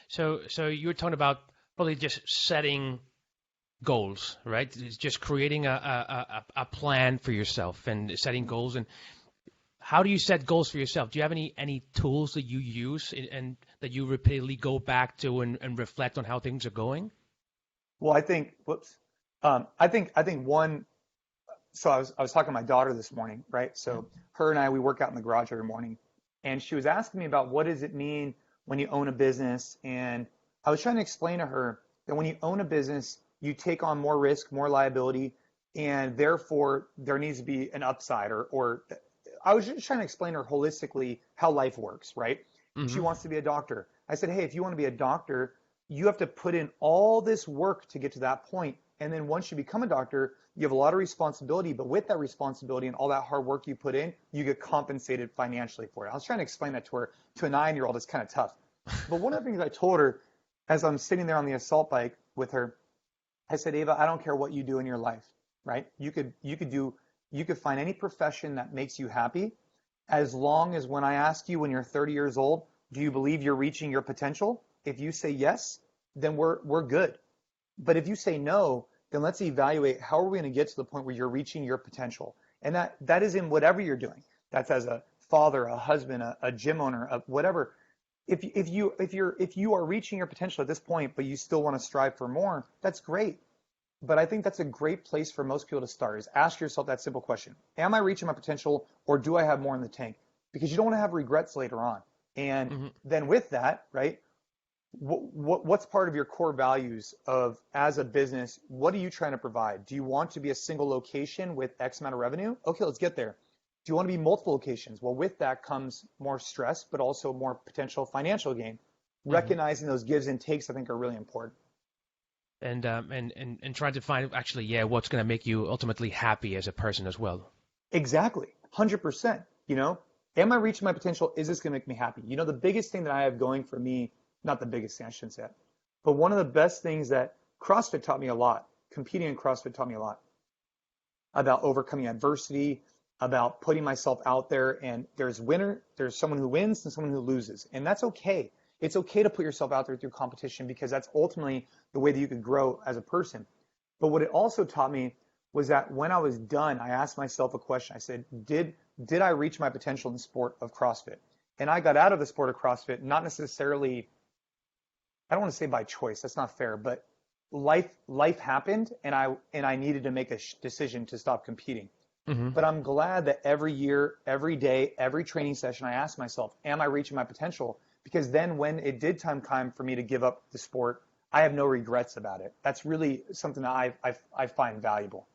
So you were talking about probably just setting goals, right? It's just creating a plan for yourself and setting goals. And how do you set goals for yourself? Do you have any tools that you use and that you repeatedly go back to and reflect on how things are going? Well, I think, whoops. I think one, so I was talking to my daughter this morning, right? So her and I, we work out in the garage every morning. And she was asking me about what does it mean when you own a business? And I was trying to explain to her that when you own a business, you take on more risk, more liability, and therefore there needs to be an upside or I was just trying to explain to her holistically how life works, right? She Mm-hmm. wants to be a doctor. I said, hey, if you want to be a doctor, you have to put in all this work to get to that point. And then once you become a doctor, you have a lot of responsibility, but with that responsibility and all that hard work you put in, you get compensated financially for it. I was trying to explain that to her. To a 9-year-old, it's kind of tough. But one of the things I told her as I'm sitting there on the assault bike with her, I said, Ava, I don't care what you do in your life, right? You could find any profession that makes you happy as long as when I ask you when you're 30 years old, do you believe you're reaching your potential? If you say yes, then we're good. But if you say no, then let's evaluate how are we going to get to the point where you're reaching your potential. And that is in whatever you're doing. That's as a father, a husband, a gym owner, whatever. If you are reaching your potential at this point, but you still want to strive for more, that's great. But I think that's a great place for most people to start is ask yourself that simple question. Am I reaching my potential or do I have more in the tank? Because you don't want to have regrets later on. And Mm-hmm. then with that, right, what's part of your core values of as a business? What are you trying to provide? Do you want to be a single location with X amount of revenue? Okay, let's get there. Do you want to be multiple locations? Well, with that comes more stress, but also more potential financial gain. Mm-hmm. Recognizing those gives and takes, I think, are really important. And trying to find actually, yeah, what's going to make you ultimately happy as a person as well. Exactly. 100%. Am I reaching my potential? Is this going to make me happy? The biggest thing that I have going for me, not the biggest thing, I shouldn't say that, but one of the best things that CrossFit taught me a lot, competing in CrossFit taught me a lot about overcoming adversity, about putting myself out there. And there's someone who wins and someone who loses. And that's okay. It's okay to put yourself out there through competition because that's ultimately the way that you could grow as a person. But what it also taught me was that when I was done, I asked myself a question. I said, did I reach my potential in the sport of CrossFit? And I got out of the sport of CrossFit, not necessarily, I don't want to say by choice, that's not fair, but life happened and I needed to make a decision to stop competing. Mm-hmm. But I'm glad that every year, every day, every training session, I asked myself, am I reaching my potential? Because then when it did time for me to give up the sport, I have no regrets about it. That's really something that I find valuable.